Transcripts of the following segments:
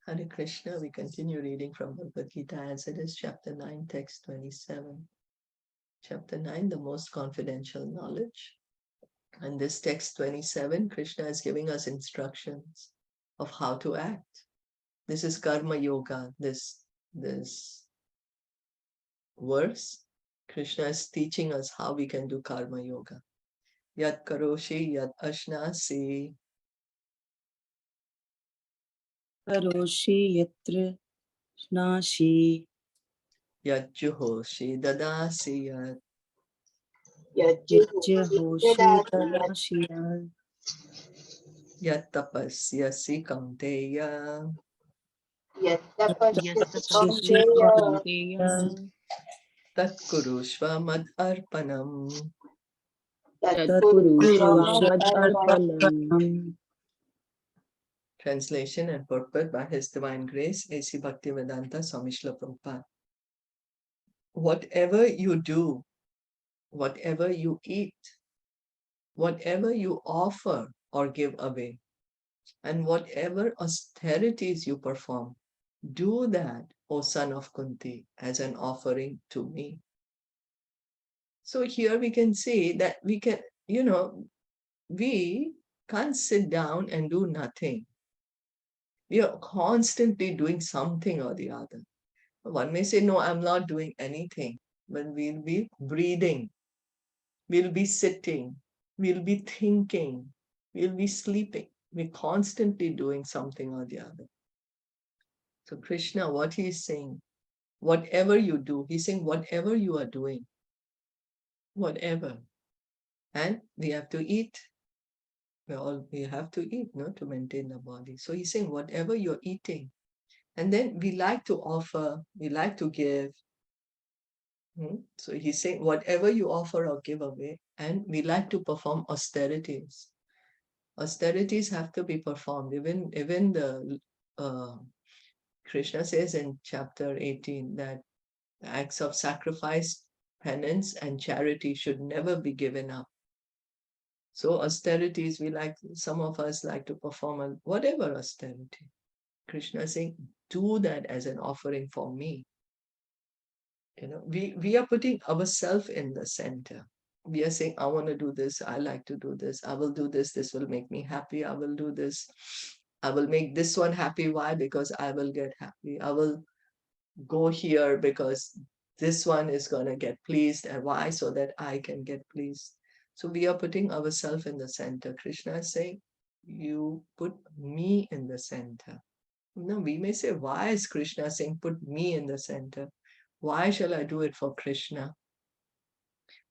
Hare Krishna, we continue reading from Bhagavad Gita as it is, chapter 9, text 27. Chapter 9, the most confidential knowledge. And this text 27, Krishna is giving us instructions of how to act. This is Karma Yoga, this verse. Krishna is teaching us how we can do Karma Yoga. Yat karoshi, yat ashnasi. Karoshi yatra nashi Yat juhoshi, dadasi yat. yajyahoshi tadashiyat Yat tapasyasi kaunteya. yatasya Tat kurushva mad arpanam. tatpurusha arpanam. Translation and purport by His Divine Grace, A.C. Bhaktivedanta Swami Srila Prabhupada. Whatever you do, whatever you eat, whatever you offer or give away, and whatever austerities you perform, do that, O son of Kunti, as an offering to me. So here we can see that we can, we can't sit down and do nothing. We are constantly doing something or the other. One may say, no, I'm not doing anything, but we'll be breathing, we'll be sitting, we'll be thinking, we'll be sleeping. We're constantly doing something or the other. So Krishna, what he is saying, whatever you do, he's saying whatever you are doing, whatever. And we have to eat. We have to eat, no, to maintain the body. So he's saying whatever you're eating. And then we like to offer, we like to give. So he's saying whatever you offer or give away, and we like to perform austerities. Austerities have to be performed. Even the Krishna says in chapter 18 that acts of sacrifice, penance, and charity should never be given up. So austerities, some of us like to perform whatever austerity. Krishna is saying, do that as an offering for me. We are putting ourselves in the center. We are saying, I want to do this, I like to do this, I will do this, this will make me happy, I will do this, I will make this one happy. Why? Because I will get happy. I will go here because this one is going to get pleased. And why? So that I can get pleased. So we are putting ourselves in the center. Krishna is saying, you put me in the center. Now we may say, why is Krishna saying, put me in the center? Why shall I do it for Krishna?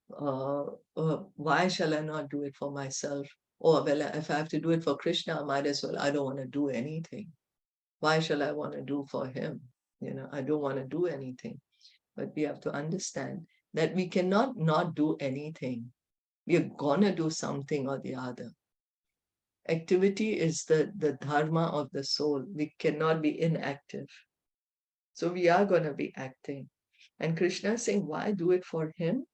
Why shall I not do it for myself? Oh, well, if I have to do it for Krishna, I might as well. I don't want to do anything. Why shall I want to do for him? I don't want to do anything. But we have to understand that we cannot not do anything. We are going to do something or the other. Activity is the dharma of the soul. We cannot be inactive. So we are going to be acting. And Krishna is saying, why do it for him?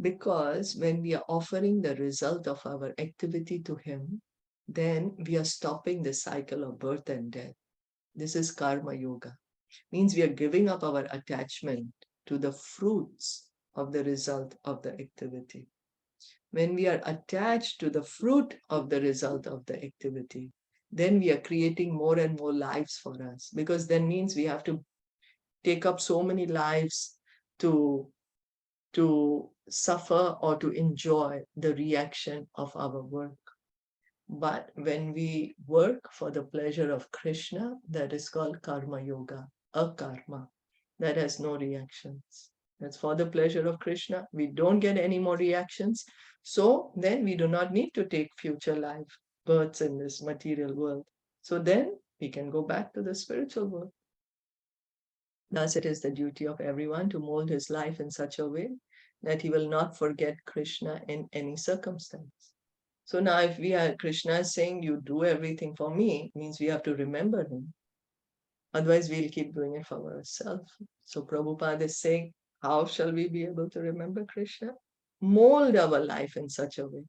Because when we are offering the result of our activity to him, then we are stopping the cycle of birth and death. This is karma yoga. Means we are giving up our attachment to the fruits of the result of the activity. When we are attached to the fruit of the result of the activity, then we are creating more and more lives for us, because then means we have to take up so many lives to suffer or to enjoy the reaction of our work. But when we work for the pleasure of Krishna, that is called karma yoga, akarma, that has no reactions. That's for the pleasure of Krishna. We don't get any more reactions. So then we do not need to take future life births in this material world. So then we can go back to the spiritual world. Thus, it is the duty of everyone to mold his life in such a way that he will not forget Krishna in any circumstance. So now if Krishna is saying, you do everything for me, means we have to remember him. Otherwise, we'll keep doing it for ourselves. So Prabhupada is saying, how shall we be able to remember Krishna? Mold our life in such a way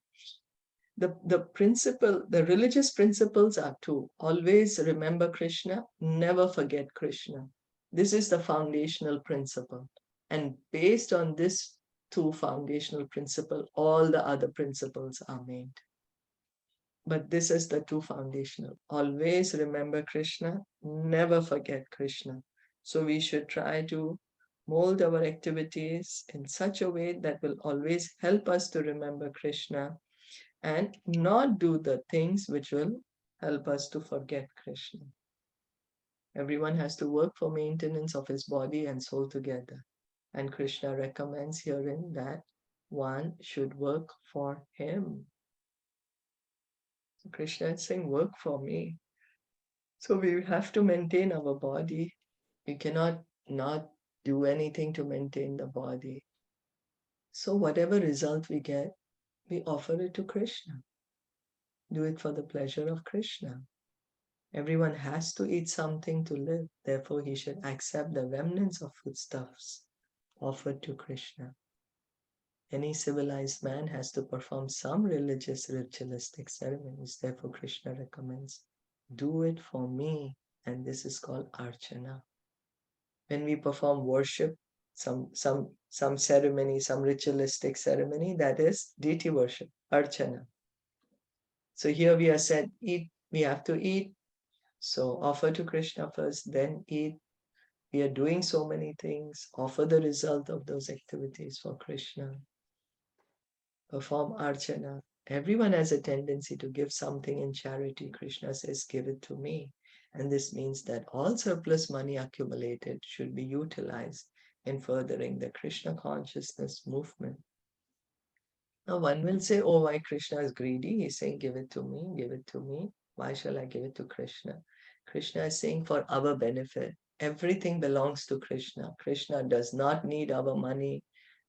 The principle, the religious principles are two. Always remember Krishna, never forget Krishna. This is the foundational principle. And based on this two foundational principle, all the other principles are made. But this is the two foundational. Always remember Krishna, never forget Krishna. So we should try to mold our activities in such a way that will always help us to remember Krishna and not do the things which will help us to forget Krishna. Everyone has to work for maintenance of his body and soul together. And Krishna recommends herein that one should work for him. So Krishna is saying, work for me. So we have to maintain our body. We cannot not do anything to maintain the body. So whatever result we get, we offer it to Krishna. Do it for the pleasure of Krishna. Everyone has to eat something to live. Therefore, he should accept the remnants of foodstuffs offered to Krishna. Any civilized man has to perform some religious, ritualistic ceremonies. Therefore, Krishna recommends, do it for me. And this is called archana. When we perform worship, some ceremony, some ritualistic ceremony, that is deity worship, archana. So here we are said, eat, we have to eat. So offer to Krishna first, then eat. We are doing so many things. Offer the result of those activities for Krishna. Perform archana. Everyone has a tendency to give something in charity. Krishna says, give it to me. And this means that all surplus money accumulated should be utilized in furthering the Krishna consciousness movement. Now one will say, oh, why Krishna is greedy? He's saying, give it to me, give it to me. Why shall I give it to Krishna? Krishna is saying for our benefit. Everything belongs to Krishna. Krishna does not need our money.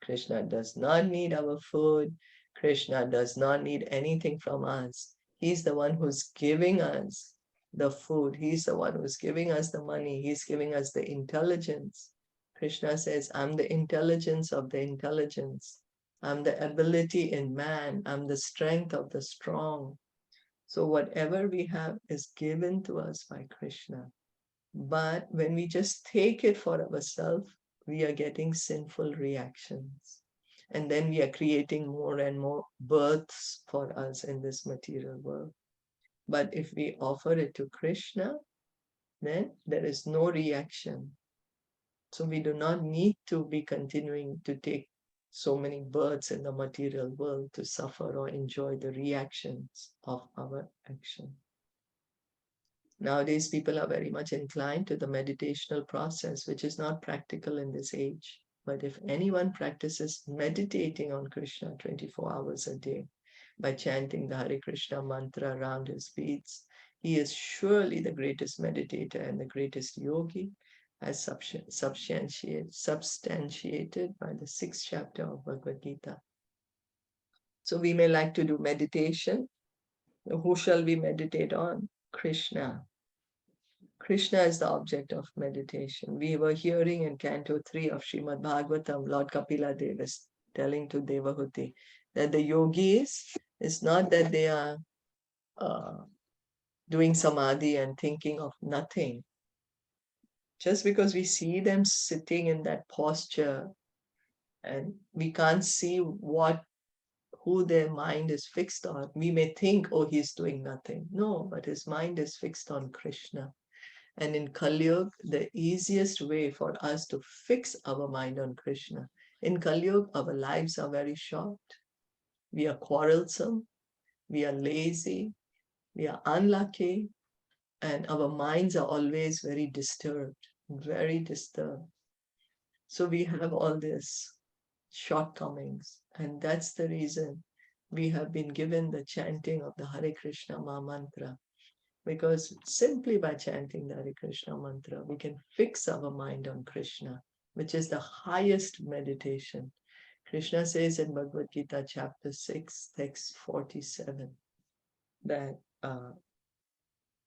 Krishna does not need our food. Krishna does not need anything from us. He's the one who's giving us the food. He's the one who's giving us the money. He's giving us the intelligence. Krishna says, I'm the intelligence of the intelligence. I'm the ability in man. I'm the strength of the strong. So whatever we have is given to us by Krishna. But when we just take it for ourselves, we are getting sinful reactions. And then we are creating more and more births for us in this material world. But if we offer it to Krishna, then there is no reaction. So we do not need to be continuing to take so many births in the material world to suffer or enjoy the reactions of our action. Nowadays, people are very much inclined to the meditational process, which is not practical in this age. But if anyone practices meditating on Krishna 24 hours a day by chanting the Hare Krishna mantra around his beads, he is surely the greatest meditator and the greatest yogi, as substantiated by the 6th chapter of Bhagavad Gita. So we may like to do meditation. Who shall we meditate on? Krishna. Krishna is the object of meditation. We were hearing in Canto 3 of Srimad Bhagavatam, Lord Kapila Dev is telling to Devahuti that the yogis, it's not that they are doing samadhi and thinking of nothing. Just because we see them sitting in that posture and we can't see who their mind is fixed on, we may think, oh, he's doing nothing. No, but his mind is fixed on Krishna. And in Kali Yuga, the easiest way for us to fix our mind on Krishna. In Kali Yuga, our lives are very short. We are quarrelsome, we are lazy, we are unlucky, and our minds are always very disturbed, very disturbed. So we have all these shortcomings, and that's the reason we have been given the chanting of the Hare Krishna Maha Mantra. Because simply by chanting the Hare Krishna mantra, we can fix our mind on Krishna, which is the highest meditation. Krishna says in Bhagavad Gita chapter 6, text 47, that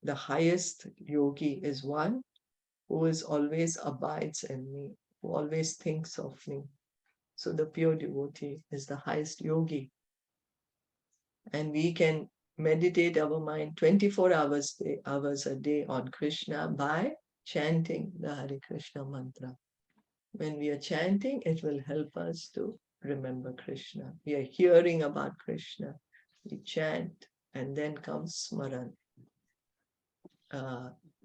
the highest yogi is one who is always abides in me, who always thinks of me. So the pure devotee is the highest yogi. And we can meditate our mind 24 hours a day on Krishna by chanting the Hare Krishna mantra. When we are chanting, it will help us to remember Krishna. We are hearing about Krishna. We chant, and then comes Smaran.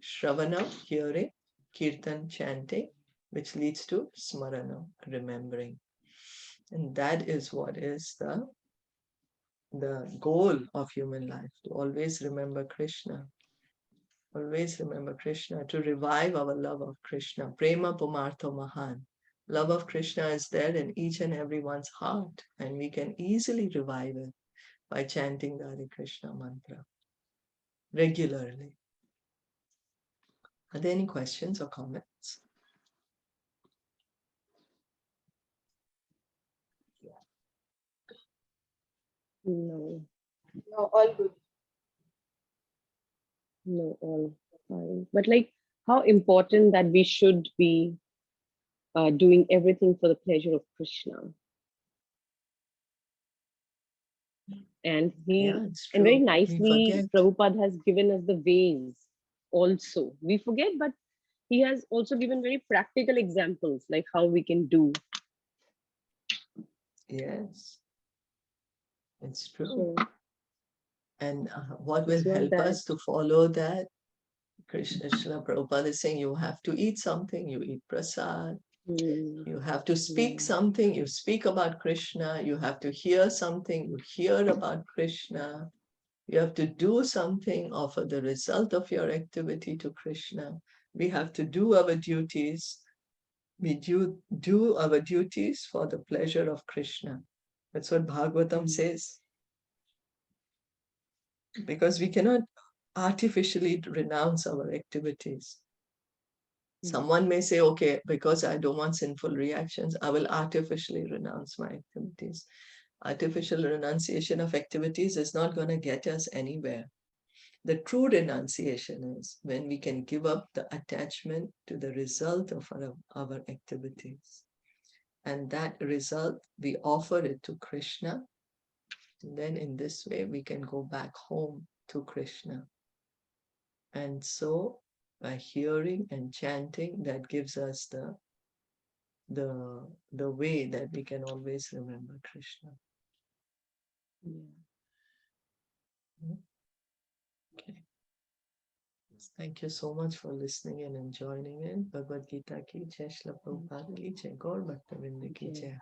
Shravana, hearing, Kirtan, chanting, which leads to Smarana, remembering. And that is what is the goal of human life, to always remember Krishna. Always remember Krishna, to revive our love of Krishna. Prema Pumartho Mahan. Love of Krishna is there in each and everyone's heart, and we can easily revive it by chanting the Hare Krishna mantra regularly. Are there any questions or comments? No, No, all good. no, all fine. But like, how important that we should be doing everything for the pleasure of Krishna. And It's and very true. We nicely, forget. Prabhupada has given us the ways also. We forget, but he has also given very practical examples, like how we can do. Yes, it's true. So And what will it's not help that. us to follow that? Krishna Prabhupada is saying you have to eat something, you eat prasad. You have to speak something, you speak about Krishna. You have to hear something, you hear about Krishna. You have to do something, offer the result of your activity to Krishna. We have to do our duties. We do our duties for the pleasure of Krishna. That's what Bhagavatam says. Because we cannot artificially renounce our activities. Someone may say, okay, because I don't want sinful reactions, I will artificially renounce my activities. Artificial renunciation of activities is not going to get us anywhere. The true renunciation is when we can give up the attachment to the result of our activities. And that result, we offer it to Krishna. And then in this way, we can go back home to Krishna. And so by hearing and chanting, that gives us the way that we can always remember Krishna. Okay. Thank you so much for listening in and joining in. Bhagavad Gita ki jai, Srila Prabhupada ki jai, Gaur Bhakta Vrinda ki jai.